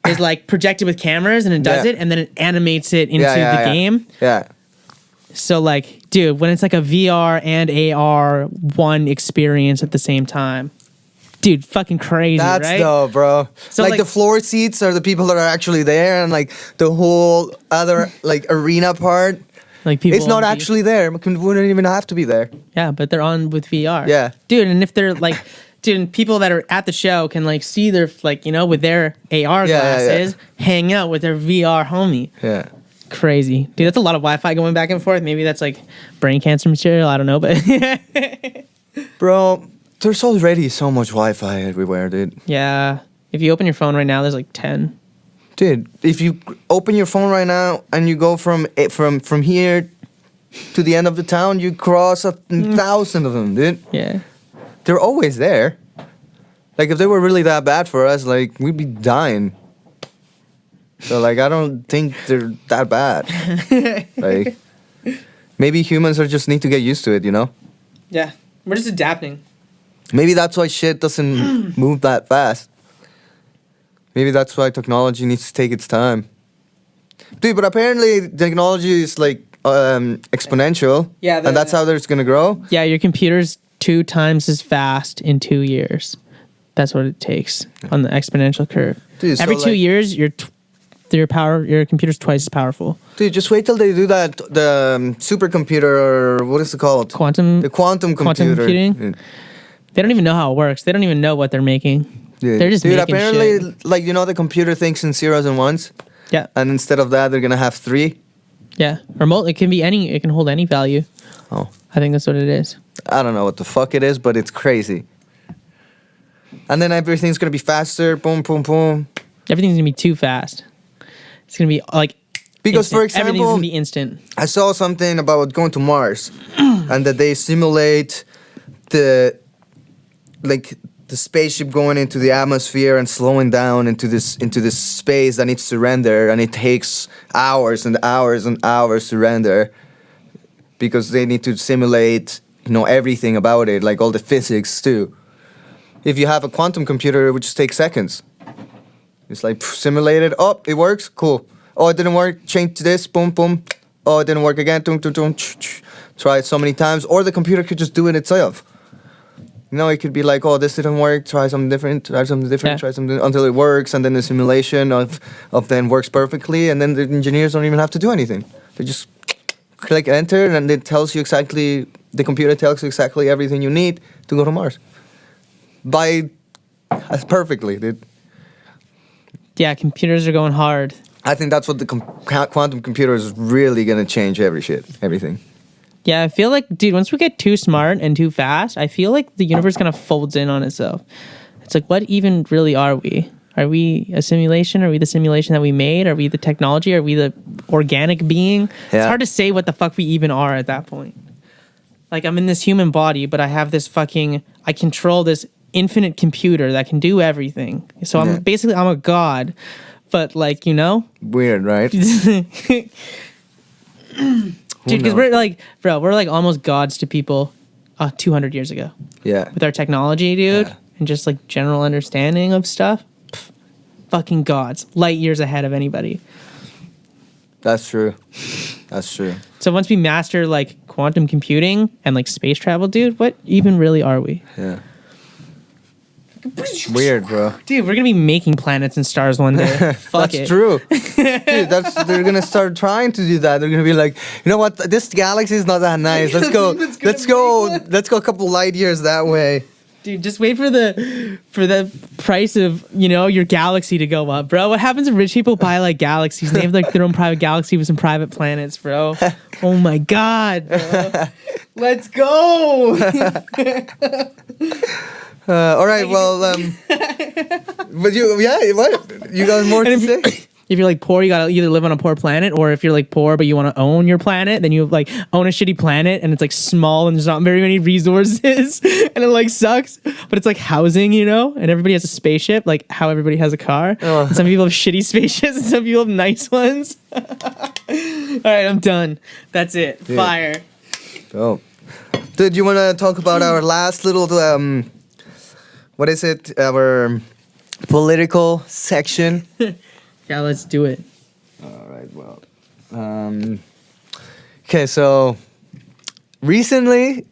is like projected with cameras and it does Yeah. it and then it animates it into Yeah, the game. Yeah. So like, dude, when it's like a VR and AR one experience at the same time, dude, fucking crazy, That's right? dope, bro. So, like like- the floor seats are the people that are actually there, and like the whole other like arena part, Like people, it's not on actually there. We wouldn't even have to be there. yeah, but they're on with VR. Yeah. dude, and if they're like, dude, and people that are at the show can like see their like, you know, with their AR Yeah, glasses, hang out with their VR homie. Yeah. Crazy, dude. That's a lot of Wi-Fi going back and forth. Maybe that's like brain cancer material. I don't know, but Bro, there's already so much Wi-Fi everywhere, dude. yeah. If you open your phone right now, there's like 10. Dude, if you open your phone right now and you go from here to the end of the town, you cross 1,000 of them, dude. Yeah. They're always there. Like if they were really that bad for us, like we'd be dying. So like I don't think they're that bad. Like maybe humans are just need to get used to it, you know? Yeah. We're just adapting. Maybe that's why shit doesn't move that fast. Maybe that's why technology needs to take its time. Dude, but apparently technology is like exponential. Yeah, and that's how it's gonna grow. Yeah, your computer's 2 times as fast in 2 years. That's what it takes on the exponential curve. Dude, so Every 2 like- years, your computer's twice as powerful. Dude, just wait till they do that. The supercomputer, or what is it called? Quantum The quantum computer. computing? They don't even know how it works. They don't even know what they're making. Yeah. They're just Dude, making apparently, shit. like, you know, the computer thinks in zeros and ones, Yeah, and instead of that, they're gonna have 3. yeah. Remote. It can be any. It can hold any value. Oh, I think that's what it is. I don't know what the fuck it is, but it's crazy. And then everything's gonna be faster. Boom, boom, boom. Everything's gonna be too fast. It's gonna be like Because, for instant. everything's example, gonna be instant. I saw something about going to Mars, and that they simulate the spaceship going into the atmosphere and slowing down into this space that needs to render, and it takes hours and hours and hours to render, because they need to simulate, you know, everything about it, like all the physics too. If you have a quantum computer, it would just take seconds. It's like simulate it. Oh, it works. Cool. Oh, it didn't work. Change to this. Boom, boom. Oh, it didn't work again. Dum, dum, dum. Try it so many times, or the computer could just do it itself. You know, it could be like, oh, this didn't work. Try something different. Try something different. Yeah. Try something until it works, and then the simulation of then works perfectly, and then the engineers don't even have to do anything. They just click enter, and it tells you exactly. The computer tells you exactly everything you need to go to Mars. Perfectly, dude. Yeah, computers are going hard. I think that's what the quantum computer is really gonna change everything. Yeah, I feel like, dude, once we get too smart and too fast, I feel like the universe kind of folds in on itself. It's like, what even really are we? Are we a simulation? Are we the simulation that we made? Are we the technology? Are we the organic being? Yeah. It's hard to say what the fuck we even are at that point. Like, I'm in this human body, but I have this I control this infinite computer that can do everything. So I'm a god, but like, you know? Weird, right? Dude, because we're like, bro, we're like almost gods to people 200 years ago. Yeah. With our technology, dude, Yeah. and just like general understanding of stuff. Fucking gods. Light years ahead of anybody. That's true. That's true. So once we master like quantum computing and like space travel, dude, what even really are we? Yeah. Weird, bro. Dude, we're gonna be making planets and stars one day. Fuck That's it. true. Dude, they're gonna start trying to do that. They're gonna be like, you know what? This galaxy is not that nice. Let's go. Let's go a couple light years that way. Dude, just wait for the price of, you know, your galaxy to go up, bro. What happens if rich people buy like galaxies? They have like their own private galaxy with some private planets, bro. Oh my god, bro. Let's go. All right. Well, but what? You got more to say? If you're like poor, you gotta either live on a poor planet, or if you're like poor but you want to own your planet, then you like own a shitty planet and it's like small and there's not very many resources and it like sucks, but it's like housing, you know, and everybody has a spaceship, like how everybody has a car. And some people have shitty spaceships and some people have nice ones. All right, I'm done. That's it. Dude. Fire. Oh, dude, you want to talk about our last little what is it? Our political section. Yeah, let's do it. All right, well. Okay, so recently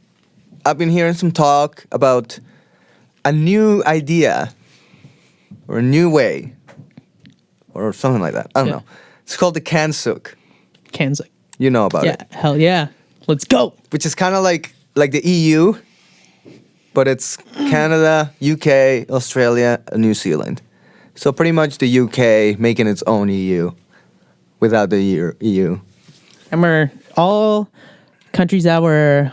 I've been hearing some talk about a new idea or a new way or something like that. I don't know. It's called the Kansuk. Kansas. You know about it. Yeah, hell yeah. Let's go. Which is kind of like the EU, but it's Canada, UK, Australia, and New Zealand. So pretty much the UK making its own EU without the EU. And we're all countries that were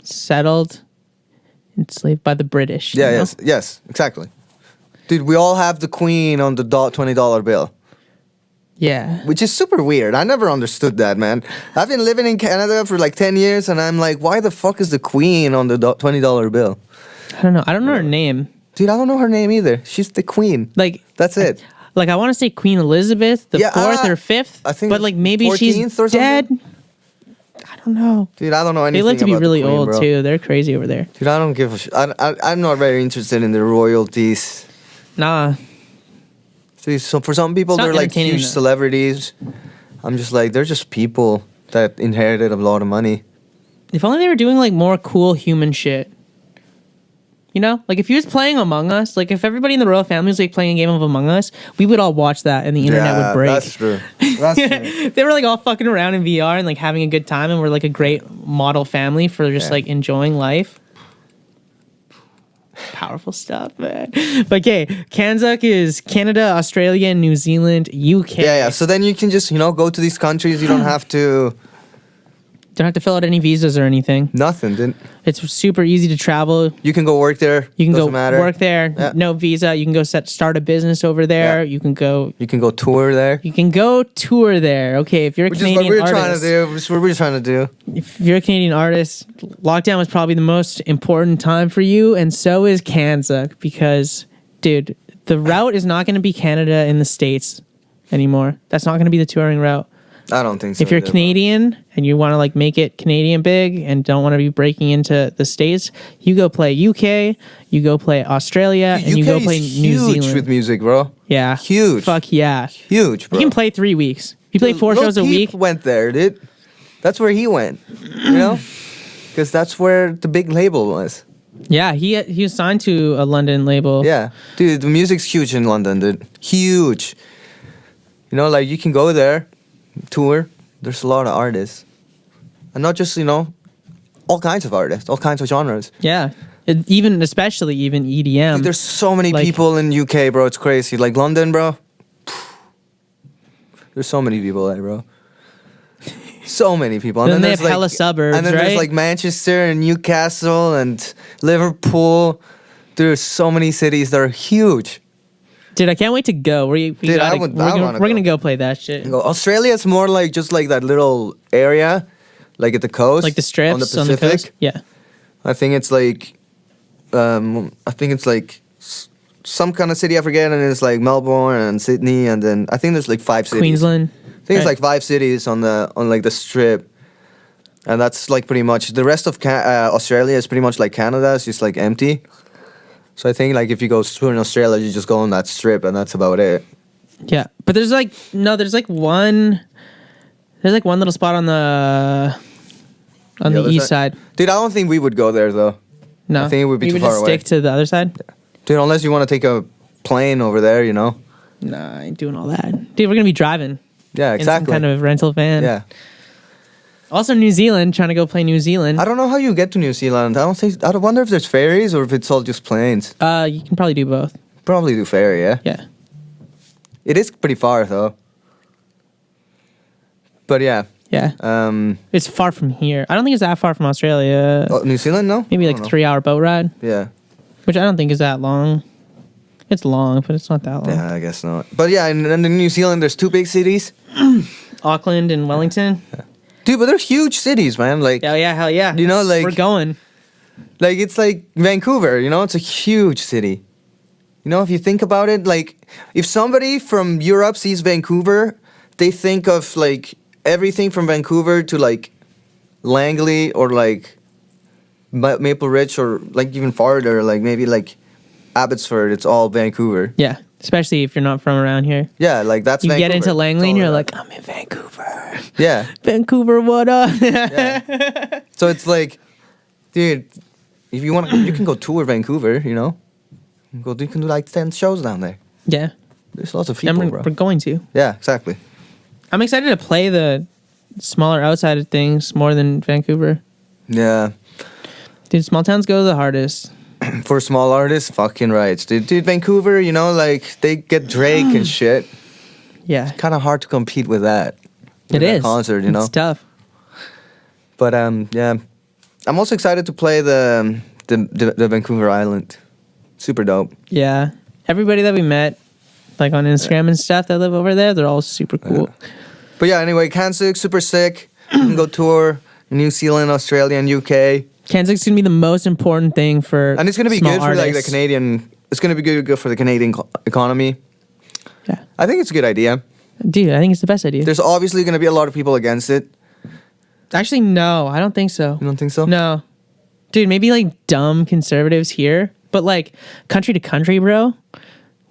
settled, enslaved by the British. Yeah, you know? yes, exactly. Dude, we all have the Queen on the $20 bill, Yeah. which is super weird. I never understood that, man. I've been living in Canada for like 10 years, and I'm like, why the fuck is the Queen on the $20 bill? I don't know. I don't know her name. Dude, I don't know her name either. She's the Queen. Like, That's it. like I want to say Queen Elizabeth the fourth or fifth. I think but like maybe she's 14th or dead. something? I don't know. Dude, I don't know anything They live to be about the really Queen, old bro. too. They're crazy over there. Dude, I don't give a shit. I'm not very interested in the royalties. Nah. See, so for some people, It's not they're like entertaining, huge though. celebrities. I'm just like, they're just people that inherited a lot of money. If only they were doing like more cool human shit. You know, like if he was playing Among Us, like if everybody in the royal family was like playing a game of Among Us, we would all watch that and the internet would break. That's true. That's true. They were like all fucking around in VR and like having a good time, and we're like a great model family for just like enjoying life. Powerful stuff, man. But okay, Kanzuk is Canada, Australia, New Zealand, UK. Yeah. So then you can just, you know, go to these countries. You don't have to. Don't have to fill out any visas or anything. Nothing. Didn't. It's super easy to travel. You can go work there. You can Doesn't go matter. work there. Yeah. No visa. You can go start a business over there. Yeah. You can go. You can go tour there. You can go tour there. Okay, if you're a Which Canadian is what we're artist, trying to do. Which is what we're trying to do. if you're a Canadian artist, lockdown was probably the most important time for you, and so is Kanzuk because, dude, the route is not going to be Canada in the States anymore. That's not going to be the touring route. I don't think so. If you're either, Canadian and you want to like make it Canadian big and don't want to be breaking into the States, you go play UK, you go play Australia, Dude, and you UK go play is New huge Zealand. with music, bro. Yeah, Huge. Fuck yeah, Huge, bro. you can play 3 weeks. You play 4 Lil shows a Peep week. Went there, dude. That's where he went. You know, because that's where the big label was. Yeah, he was signed to a London label. Yeah, dude, the music's huge in London, dude. Huge. You know, like you can go there, tour. There's a lot of artists, and not just, you know, all kinds of artists, all kinds of genres. Yeah. Especially EDM. Dude, there's so many like- people in UK, bro. It's crazy. Like London, bro. There's so many people there, bro. So many people. Then they there's have hella suburbs, And then right? there's like Manchester and Newcastle and Liverpool. There's so many cities that are huge. Dude, I can't wait to go. Dude, I wanna we're go. gonna go play that shit. Australia's more like just like that little area, like at the coast, Like the strips on the on the Pacific. coast. Yeah. I think it's like, some kind of city I forget, and it's like Melbourne and Sydney, and then I think there's like 5 cities. Queensland. I think it's right? like 5 cities on like the strip, and that's like pretty much the rest of Australia is pretty much like Canada. It's just like empty. So I think like if you go tour in Australia, you just go on that strip, and that's about it. Yeah. But there's like one little spot on the other east side. Dude, I don't think we would go there though. No. I think it would be we too would far just away. stick to the other side. Dude, unless you want to take a plane over there, you know. Nah, I ain't doing all that. Dude, we're gonna be driving Yeah, in exactly. some kind of rental van. Yeah. Also New Zealand, trying to go play New Zealand. I don't know how you get to New Zealand. I wonder if there's ferries or if it's all just planes. You can probably do both. Probably do ferry, yeah. Yeah. It is pretty far though. But yeah. Yeah. It's far from here. I don't think it's that far from Australia. New Zealand, no? Maybe I like don't know. 3-hour boat ride, Yeah. which I don't think is that long. It's long, but it's not that long. Yeah, I guess not. But yeah, in New Zealand, there's 2 big cities. Auckland and Wellington. Dude, but they're huge cities, man. Like, Hell yeah, hell yeah. You know, like- we're going. like it's like Vancouver, you know? It's a huge city. You know, if you think about it, like, if somebody from Europe sees Vancouver, they think of, like, everything from Vancouver to, like, Langley or, like, Maple Ridge or, like, even farther, like, maybe, like, Abbotsford. It's all Vancouver. Yeah, especially if you're not from around here. Yeah, like, that's You Vancouver. get into It's Langley and all you're that. like, I'm in Vancouver. Yeah. Vancouver, what up? Yeah. So it's like, dude, if you want, you can go tour Vancouver. You know, you can do like 10 shows down there. Yeah, There's lots of and people, we're bro. going to. Yeah, exactly. I'm excited to play the smaller outside of things more than Vancouver. Yeah, Dude, small towns go the hardest. for small artists, fucking right, dude. Vancouver, you know, like they get Drake and shit. Yeah, Kind of hard to compete with that. it with that is. concert, you know. It's tough. But yeah, I'm also excited to play the Vancouver Island. Super dope. Yeah, everybody that we met, like on Instagram and stuff, that live over there, they're all super cool. But yeah, anyway, Kansuk, super sick. You can go tour in New Zealand, Australia, and UK. Kansak's gonna be the most important thing for, And it's going to be small good for like the artists. Canadian. It's going to be good for the Canadian economy. Yeah, I think it's a good idea. dude, I think it's the best idea. There's obviously going to be a lot of people against it. Actually, no, I don't think so. You don't think so? No, dude, maybe like dumb conservatives here, but like country to country, bro,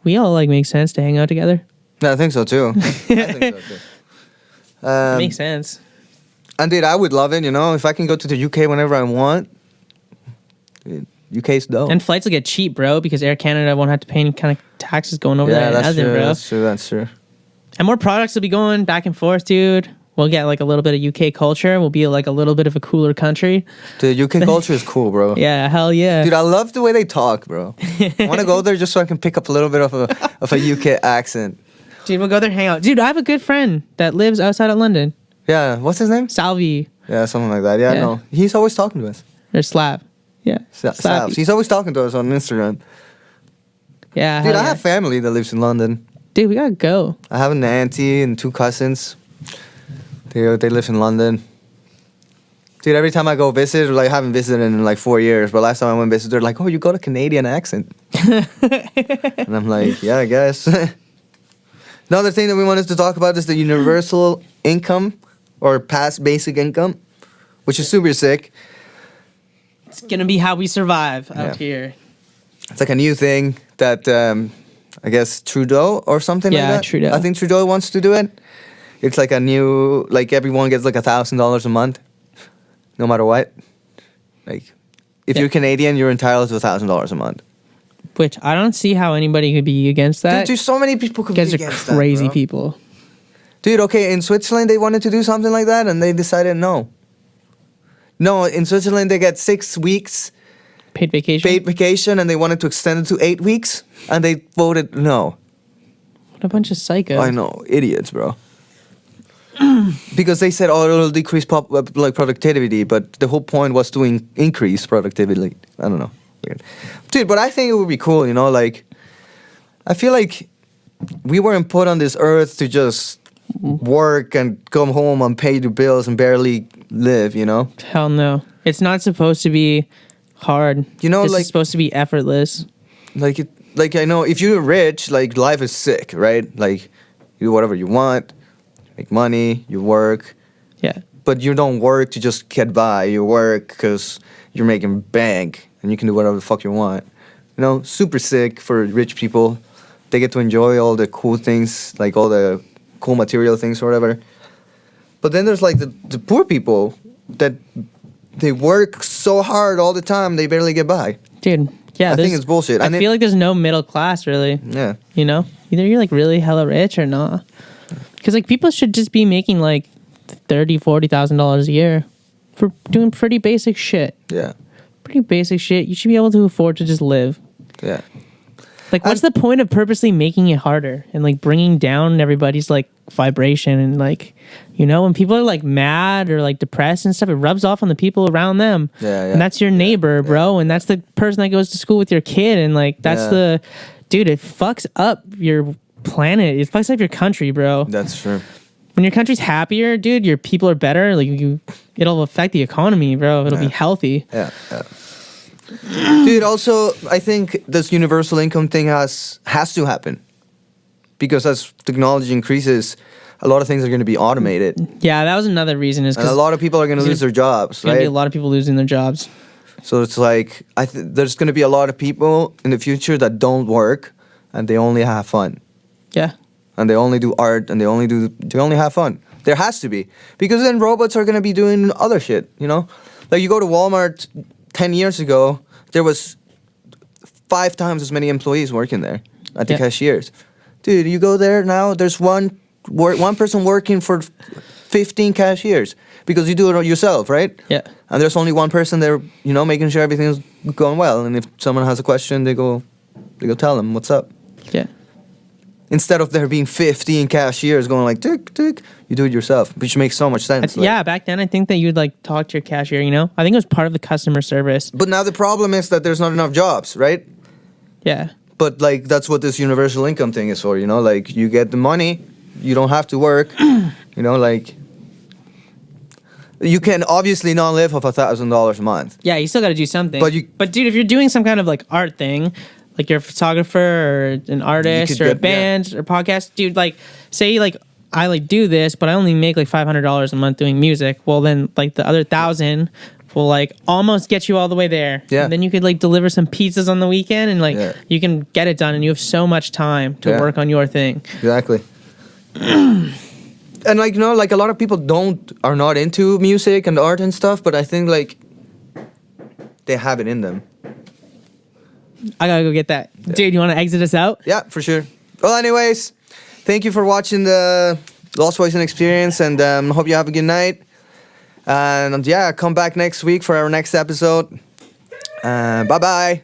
we all like make sense to hang out together. Yeah, I think so too. I think so too. Makes sense. And dude, I would love it. You know, if I can go to the UK whenever I want, UK's dope. And flights will get cheap, bro, because Air Canada won't have to pay any kind of taxes going over there. that's Nothing, true. bro. That's true. That's true. And more products will be going back and forth, dude. We'll get like a little bit of UK culture. We'll be like a little bit of a cooler country. Dude, UK culture is cool, bro. Yeah, hell yeah. Dude, I love the way they talk, bro. I want to go there just so I can pick up a little bit of a UK accent. Dude, we'll go there, hang out. Dude, I have a good friend that lives outside of London. Yeah, what's his name? Salvi. Yeah, something like that. Yeah, Yeah. no. He's always talking to us. Or Slav. Yeah. Savs. He's always talking to us on Instagram. Yeah. Dude, hell I yeah. have family that lives in London. Dude, we gotta go. I have an auntie and 2 cousins. They live in London. Dude, every time I go visit, like I haven't visited in like 4 years, but last time I went visit, they're like, "Oh, you got a Canadian accent." And I'm like, "Yeah, I guess." Another thing that we wanted to talk about is the universal income or past basic income, which is super sick. It's gonna be how we survive Yeah. out here. It's like a new thing that I guess Trudeau or something like Yeah, that. Trudeau. I think Trudeau wants to do it. It's like a new, like everyone gets like $1,000 a month, no matter what. Like, if Yeah. you're Canadian, you're entitled to $1,000 a month. Which I don't see how anybody could be against that. Dude, so many people could be You guys are against that, crazy bro. people. Dude, okay, in Switzerland they wanted to do something like that, and they decided no. No, in Switzerland they get 6 weeks Paid vacation. paid vacation, and they wanted to extend it to 8 weeks, and they voted no. What a bunch of psychos. I know, idiots, bro. Because they said, oh, it'll decrease like productivity, but the whole point was to increase productivity. I don't know. Weird. Dude, but I think it would be cool, you know, like, I feel like we weren't put on this earth to just work and come home and pay the bills and barely live, you know? Hell no. It's not supposed to be hard. You know, this like- is supposed to be effortless. Like I know if you're rich, like, life is sick, right? Like, you do whatever you want, make money, you work, Yeah. but you don't work to just get by. You work because you're making bank and you can do whatever the fuck you want. You know, super sick for rich people. They get to enjoy all the cool things, like all the cool material things or whatever. But then there's like the poor people that they work so hard all the time they barely get by. Dude. Yeah. I think there's- it's bullshit. I And feel like there's no middle class really. Yeah. You know? Either you're like really hella rich or not. Because like people should just be making like $30,000-$40,000 a year for doing pretty basic shit. Yeah. Pretty basic shit. You should be able to afford to just live. Yeah. Like, what's the point of purposely making it harder and like bringing down everybody's like vibration and like, you know, when people are like mad or like depressed and stuff, it rubs off on the people around them. Yeah, yeah. And that's your neighbor, bro. And that's the person that goes to school with your kid. And like, that's Yeah. dude, it fucks up your planet. It fucks up your country, bro. That's true. When your country's happier, dude, your people are better. Like, it'll affect the economy, bro. It'll be healthy. Yeah. Yeah. Dude, also, I think this universal income thing has to happen. Because as technology increases, a lot of things are going to be automated. Yeah, that was another reason. Is And a because lot of people are going to lose their jobs, there's gonna be right? a lot of people losing their jobs. So it's like, there's going to be a lot of people in the future that don't work and they only have fun. Yeah. And they only do art and they only have fun. There has to be. Because then robots are going to be doing other shit, you know? Like you go to Walmart 10 years ago, there was 5 times as many employees working there at the Yeah. cashiers. Dude, you go there now, there's one person working for 15 cashiers because you do it yourself, right? Yeah. And there's only one person there, you know, making sure everything's going well. And if someone has a question, they go tell them what's up. Yeah. Instead of there being 15 cashiers going like, tick, tick, you do it yourself, which makes so much sense. Like- Yeah, back then I think that you'd like talk to your cashier, you know? I think it was part of the customer service. But now the problem is that there's not enough jobs, right? Yeah. But like that's what this universal income thing is for, you know? Like you get the money, you don't have to work, you know, like you can obviously not live off $1,000 a month. Yeah, you still got to do something. But But dude, if you're doing some kind of like art thing, like you're a photographer or an artist could or a get- band or podcast, dude, like say like I like do this, but I only make like $500 a month doing music. Well, then like the other 1,000 will like almost get you all the way there. Yeah. And then you could like deliver some pizzas on the weekend and like Yeah. you can get it done and you have so much time to Yeah. work on your thing. Exactly. And like, you know, like a lot of people are not into music and art and stuff, but I think like they have it in them. I gotta go get that. Dude, you want to exit us out? Yeah, for sure. Well, anyways, thank you for watching the Lostboys Inexperience, and hope you have a good night. And yeah, come back next week for our next episode. Bye bye.